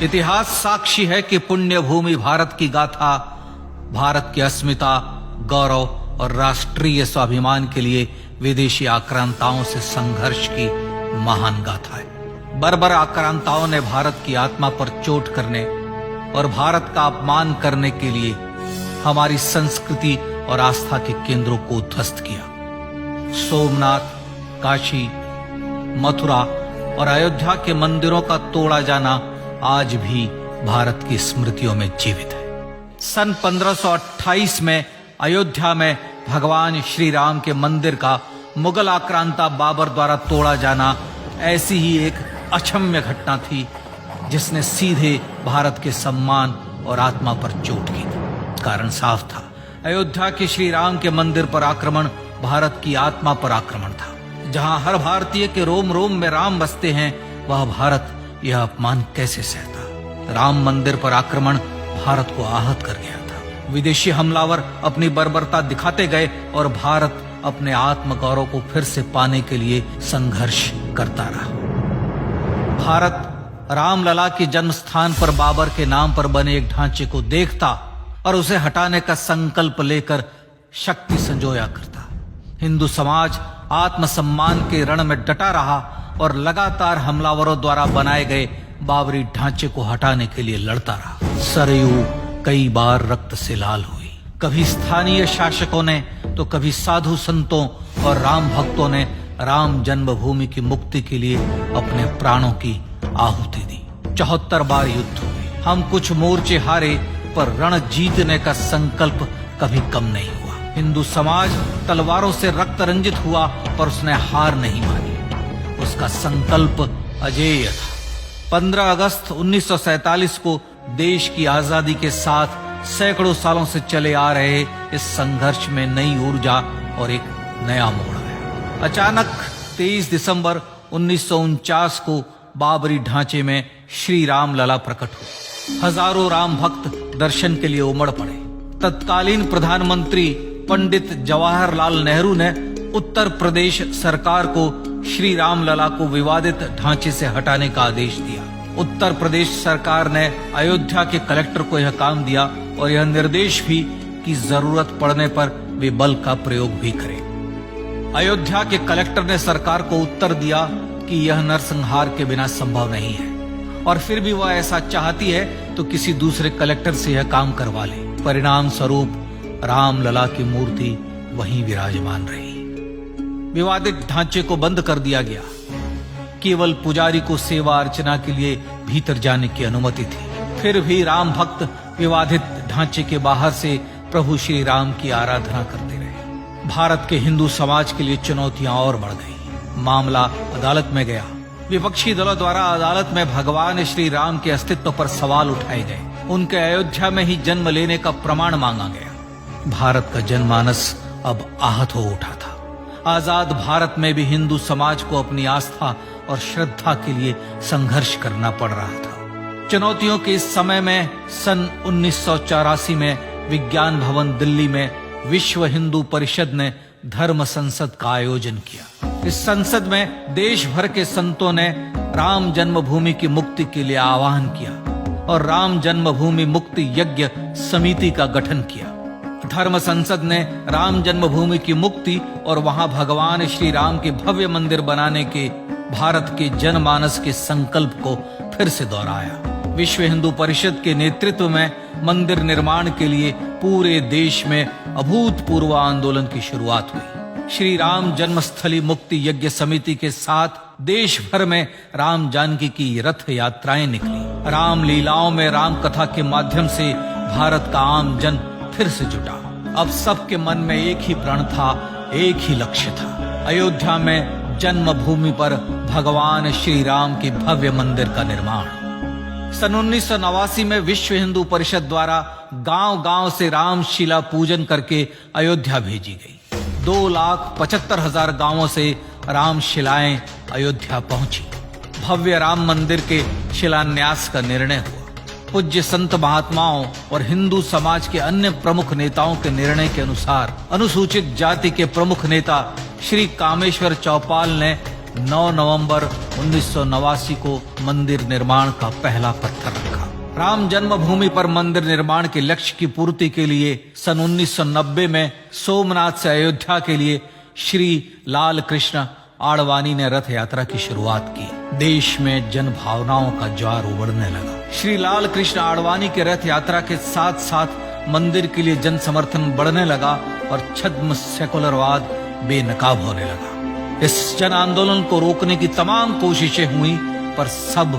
इतिहास साक्षी है कि पुण्य भूमि भारत की गाथा भारत की अस्मिता, गौरव और राष्ट्रीय स्वाभिमान के लिए विदेशी आक्रांताओं से संघर्ष की महान गाथा है। बर्बर आक्रांताओं ने भारत की आत्मा पर चोट करने और भारत का अपमान करने के लिए हमारी संस्कृति और आस्था के केंद्रों को उद्ध्वस्त किया। सोमनाथ, काशी, मथुरा और अयोध्या के मंदिरों का तोड़ा जाना आज भी भारत की स्मृतियों में जीवित है। सन 1528 में अयोध्या में भगवान श्री राम के मंदिर का मुगल आक्रांता बाबर द्वारा तोड़ा जाना ऐसी ही एक अक्षम्य घटना थी जिसने सीधे भारत के सम्मान और आत्मा पर चोट की थी। कारण साफ था, अयोध्या के श्री राम के मंदिर पर आक्रमण भारत की आत्मा पर आक्रमण था। जहां हर भारतीय के रोम रोम में राम बसते हैं, वह भारत यह अपमान कैसे सहता। राम मंदिर पर आक्रमण भारत को आहत कर गया था। विदेशी हमलावर अपनी बर्बरता दिखाते गए और भारत अपने आत्मगौरव को फिर से पाने के लिए संघर्ष करता रहा। भारत रामलला के जन्म स्थान पर बाबर के नाम पर बने एक ढांचे को देखता और उसे हटाने का संकल्प लेकर शक्ति संजोया करता। हिंदू समाज आत्मसम्मान के रण में डटा रहा और लगातार हमलावरों द्वारा बनाए गए बाबरी ढांचे को हटाने के लिए लड़ता रहा। सरयू कई बार रक्त से लाल हुई। कभी स्थानीय शासकों ने तो कभी साधु संतों और राम भक्तों ने राम जन्मभूमि की मुक्ति के लिए अपने प्राणों की आहुति दी। 74 बार युद्ध हुए। हम कुछ मोर्चे हारे, पर रण जीतने का संकल्प कभी कम नहीं हुआ। हिंदू समाज तलवारों से रक्त रंजित हुआ, पर उसने हार नहीं मानी। उसका संकल्प अजेय था। 15 अगस्त 1947 को देश की आजादी के साथ सैकड़ों सालों से चले आ रहे इस संघर्ष में नई ऊर्जा और एक नया मोड़ आया। अचानक 23 दिसंबर 1949 को बाबरी ढांचे में श्री राम लला प्रकट हुए। हजारों राम भक्त दर्शन के लिए उमड़ पड़े। तत्कालीन प्रधानमंत्री पंडित जवाहरलाल नेहरू ने उत्तर प्रदेश सरकार को श्री राम लला को विवादित ढांचे से हटाने का आदेश दिया। उत्तर प्रदेश सरकार ने अयोध्या के कलेक्टर को यह काम दिया और यह निर्देश भी कि जरूरत पड़ने पर वे बल का प्रयोग भी करें। अयोध्या के कलेक्टर ने सरकार को उत्तर दिया कि यह नरसंहार के बिना संभव नहीं है, और फिर भी वह ऐसा चाहती है तो किसी दूसरे कलेक्टर से यह काम करवा ले। परिणाम स्वरूप राम लला की मूर्ति वहीं विराजमान रही। विवादित ढांचे को बंद कर दिया गया। केवल पुजारी को सेवा अर्चना के लिए भीतर जाने की अनुमति थी। फिर भी राम भक्त विवादित ढांचे के बाहर से प्रभु श्री राम की आराधना करते रहे। भारत के हिंदू समाज के लिए चुनौतियां और बढ़ गई। मामला अदालत में गया। विपक्षी दलों द्वारा अदालत में भगवान श्री राम के अस्तित्व पर सवाल उठाए गए। उनके अयोध्या में ही जन्म लेने का प्रमाण मांगा गया। भारत का जनमानस अब आहत हो उठा था। आजाद भारत में भी हिंदू समाज को अपनी आस्था और श्रद्धा के लिए संघर्ष करना पड़ रहा था। चुनौतियों के इस समय में सन 1984 में विज्ञान भवन दिल्ली में विश्व हिंदू परिषद ने धर्म संसद का आयोजन किया। इस संसद में देश भर के संतों ने राम जन्मभूमि की मुक्ति के लिए आह्वान किया और राम जन्मभूमि मुक्ति यज्ञ समिति का गठन किया। धर्म संसद ने राम जन्मभूमि की मुक्ति और वहां भगवान श्री राम के भव्य मंदिर बनाने के भारत के जनमानस के संकल्प को फिर से दोहराया। विश्व हिंदू परिषद के नेतृत्व में मंदिर निर्माण के लिए पूरे देश में अभूतपूर्व आंदोलन की शुरुआत हुई। श्री राम जन्मस्थली मुक्ति यज्ञ समिति के साथ देश भर में राम जानकी की रथ यात्राएं निकली। राम लीलाओं में राम कथा के माध्यम से भारत का आम जन फिर से जुटा। अब सबके मन में एक ही प्रण था, एक ही लक्ष्य था। अयोध्या में जन्मभूमि पर भगवान श्री राम के भव्य मंदिर का निर्माण। सन 1989 में विश्व हिंदू परिषद द्वारा गांव-गांव से रामशिला पूजन करके अयोध्या भेजी गई। 2,75,000 गांवों से रामशिलाएं अयोध्या पहुंची। भव्य राम मंदिर के शिलान्यास का निर्णय हुआ। पूज्य संत महात्माओं और हिंदू समाज के अन्य प्रमुख नेताओं के निर्णय के अनुसार अनुसूचित जाति के प्रमुख नेता श्री कामेश्वर चौपाल ने 9 नवंबर 1989 को मंदिर निर्माण का पहला पत्थर रखा। राम जन्मभूमि पर मंदिर निर्माण के लक्ष्य की पूर्ति के लिए सन 1990 में सोमनाथ से अयोध्या के लिए श्री लाल कृष्ण आडवाणी ने रथ यात्रा की शुरुआत की। देश में जन भावनाओं का ज्वार उमड़ने लगा। श्री लाल कृष्ण आडवाणी के रथ यात्रा के साथ साथ मंदिर के लिए जन समर्थन बढ़ने लगा और छद्म सेकुलरवाद बेनकाब होने लगा। इस जन आंदोलन को रोकने की तमाम कोशिशें हुई पर सब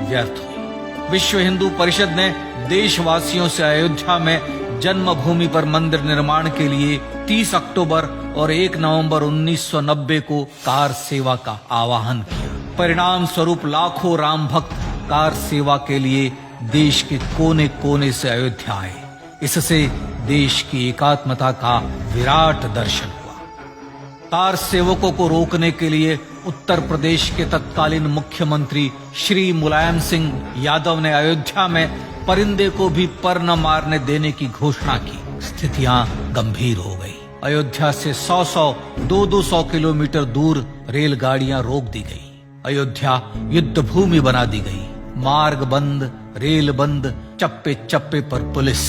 व्यर्थ हुई। विश्व हिंदू परिषद ने देशवासियों से अयोध्या में जन्मभूमि पर मंदिर निर्माण के लिए 30 अक्टूबर और 1 नवंबर 1990 को कार सेवा का आह्वान किया। परिणाम स्वरूप लाखों राम भक्त कार सेवा के लिए देश के कोने कोने से अयोध्या आए। इससे देश की एकात्मता का विराट दर्शन हुआ। कार सेवकों को रोकने के लिए उत्तर प्रदेश के तत्कालीन मुख्यमंत्री श्री मुलायम सिंह यादव ने अयोध्या में परिंदे को भी पर न मारने देने की घोषणा की। स्थितियां गंभीर हो गई। अयोध्या से 100-100, 200-200 किलोमीटर दूर रेलगाड़ियां रोक दी गई। अयोध्या युद्ध भूमि बना दी गई। मार्ग बंद, रेल बंद, चप्पे चप्पे पर पुलिस।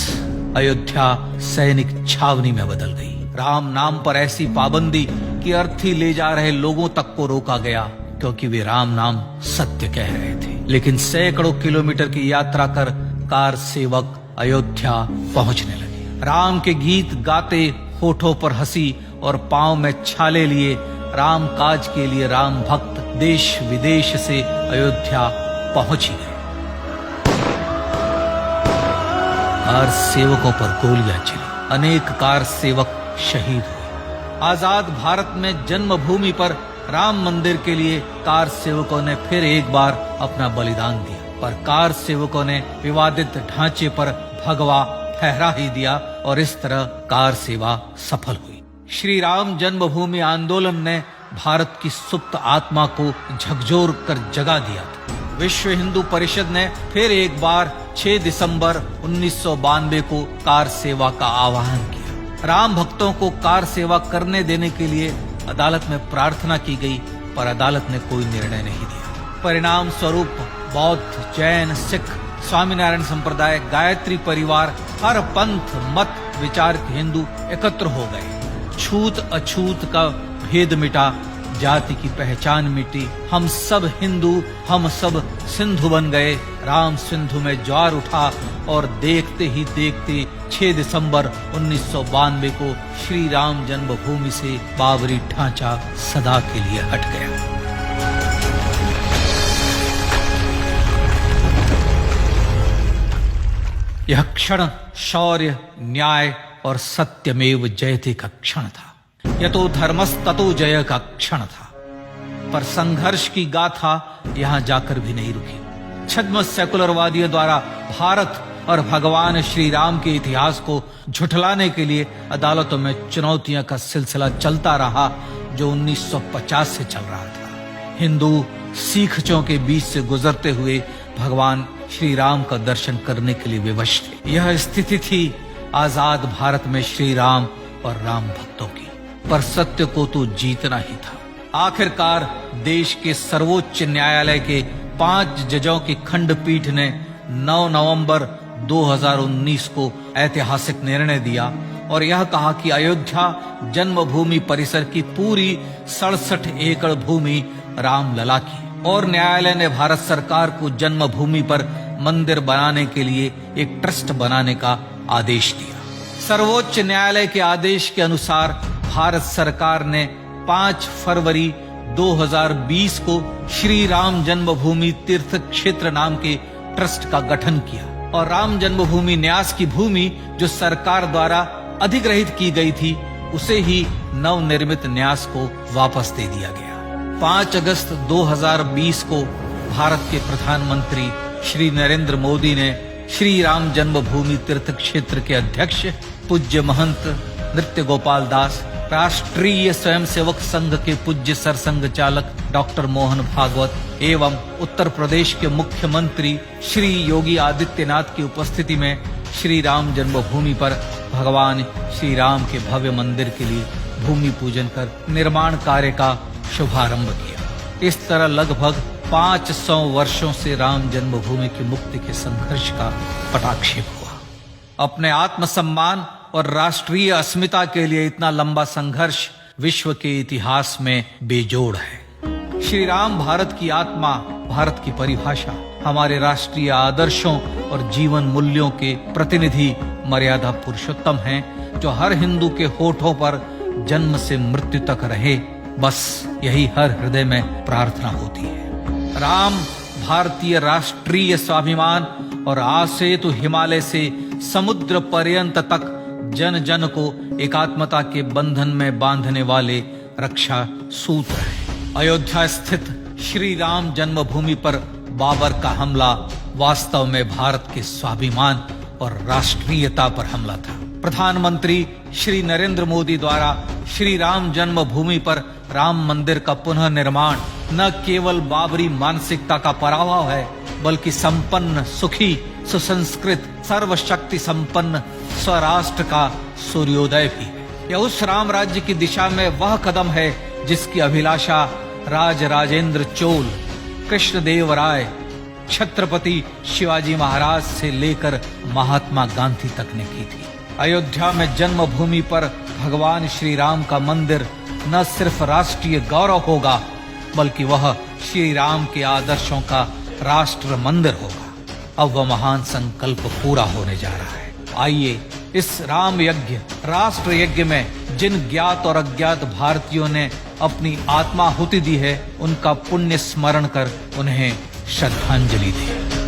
अयोध्या सैनिक छावनी में बदल गई। राम नाम पर ऐसी पाबंदी कि अर्थी ले जा रहे लोगों तक को रोका गया क्योंकि वे राम नाम सत्य कह रहे थे। लेकिन सैकड़ों किलोमीटर की यात्रा कर कार सेवक अयोध्या पहुंचने लगे। राम के गीत गाते, होठों पर हंसी और पांव में छाले लिए राम काज के लिए राम भक्त देश विदेश से अयोध्या पहुंच ही गए। कार सेवकों पर गोलियां चली। अनेक कार सेवक शहीद हुए। आजाद भारत में जन्मभूमि पर राम मंदिर के लिए कार सेवकों ने फिर एक बार अपना बलिदान दिया, पर कार सेवकों ने विवादित ढांचे पर भगवा फहरा ही दिया और इस तरह कार सेवा सफल हुई। श्री राम जन्मभूमि आंदोलन ने भारत की सुप्त आत्मा को झकझोर कर जगा दिया था। विश्व हिंदू परिषद ने फिर एक बार 6 दिसंबर 1992 को कार सेवा का आह्वान किया। राम भक्तों को कार सेवा करने देने के लिए अदालत में प्रार्थना की गई, पर अदालत ने कोई निर्णय नहीं दिया। परिणाम स्वरूप बौद्ध, जैन, सिख, स्वामीनारायण संप्रदाय, गायत्री परिवार, हर पंथ मत विचार के हिंदू एकत्र हो गए। छूत अछूत का भेद मिटा, जाति की पहचान मिटी। हम सब हिंदू, हम सब सिंधु बन गए। राम सिंधु में ज्वार उठा और देखते ही देखते 6 दिसंबर 1992 को श्री राम जन्मभूमि से बाबरी ढांचा सदा के लिए हट गया। यह क्षण शौर्य, न्याय और सत्यमेव जयते का क्षण था। यतो धर्मस्ततो जय का क्षण था। पर संघर्ष की गाथा यहां जाकर भी नहीं रुकी। छद्म सेकुलरवादियों द्वारा भारत और भगवान श्री राम के इतिहास को झुठलाने के लिए अदालतों में चुनौतियों का सिलसिला चलता रहा, जो 1950 से चल रहा था। हिंदू सिखों के बीच से गुजरते हुए भगवान श्री राम का दर्शन करने के लिए विवश थे। यह स्थिति थी आजाद भारत में श्री राम और राम भक्तों की। पर सत्य को तो जीतना ही था। आखिरकार देश के सर्वोच्च न्यायालय के 5 जजों की खंडपीठ ने 9 नवंबर 2019 को ऐतिहासिक निर्णय दिया और यह कहा कि अयोध्या जन्मभूमि परिसर की पूरी 67 एकड़ भूमि रामलला की, और न्यायालय ने भारत सरकार को जन्मभूमि पर मंदिर बनाने के लिए एक ट्रस्ट बनाने का आदेश दिया। सर्वोच्च न्यायालय के आदेश के अनुसार भारत सरकार ने 5 फरवरी 2020 को श्री राम जन्मभूमि तीर्थ क्षेत्र नाम के ट्रस्ट का गठन किया और राम जन्मभूमि न्यास की भूमि जो सरकार द्वारा अधिग्रहित की गई थी उसे ही नवनिर्मित न्यास को वापस दे दिया गया। 5 अगस्त 2020 को भारत के प्रधानमंत्री श्री नरेंद्र मोदी ने श्री राम जन्मभूमि तीर्थ क्षेत्र के अध्यक्ष पूज्य महंत नृत्य गोपाल दास, राष्ट्रीय स्वयंसेवक संघ के पूज्य सरसंघ चालक डॉक्टर मोहन भागवत एवं उत्तर प्रदेश के मुख्यमंत्री श्री योगी आदित्यनाथ की उपस्थिति में श्री राम जन्मभूमि पर भगवान श्री राम के भव्य मंदिर के लिए भूमि पूजन कर निर्माण कार्य का शुभारंभ किया। इस तरह लगभग 500 वर्षों से राम जन्मभूमि की मुक्ति के संघर्ष का पटाक्षेप हुआ। अपने आत्मसम्मान और राष्ट्रीय अस्मिता के लिए इतना लंबा संघर्ष विश्व के इतिहास में बेजोड़ है। श्री राम भारत की आत्मा, भारत की परिभाषा, हमारे राष्ट्रीय आदर्शों और जीवन मूल्यों के प्रतिनिधि मर्यादा पुरुषोत्तम हैं, जो हर हिंदू के होठों पर जन्म से मृत्यु तक रहे, बस यही हर हृदय में प्रार्थना होती है। राम भारतीय राष्ट्रीय स्वाभिमान और आसेतु हिमालय से समुद्र पर्यंत तक जन जन को एकात्मता के बंधन में बांधने वाले रक्षा सूत्र है। अयोध्या स्थित श्री राम जन्मभूमि पर बाबर का हमला वास्तव में भारत के स्वाभिमान और राष्ट्रीयता पर हमला था। प्रधानमंत्री श्री नरेंद्र मोदी द्वारा श्री राम जन्मभूमि पर राम मंदिर का पुनः निर्माण न केवल बाबरी मानसिकता का पराभव है, बल्कि संपन्न, सुखी, सुसंस्कृत, सर्वशक्ति संपन्न स्वराष्ट्र का सूर्योदय भी है। यह उस राम राज्य की दिशा में वह कदम है जिसकी अभिलाषा राजराजेंद्र चोल, कृष्णदेव राय, छत्रपति शिवाजी महाराज से लेकर महात्मा गांधी तक ने की थी। अयोध्या में जन्मभूमि पर भगवान श्री राम का मंदिर न सिर्फ राष्ट्रीय गौरव होगा, बल्कि वह श्री राम के आदर्शों का राष्ट्र मंदिर होगा। अब वह महान संकल्प पूरा होने जा रहा है। आइए इस राम यज्ञ, राष्ट्र यज्ञ में जिन ज्ञात और अज्ञात भारतीयों ने अपनी आत्माहुति दी है, उनका पुण्य स्मरण कर उन्हें श्रद्धांजलि दें।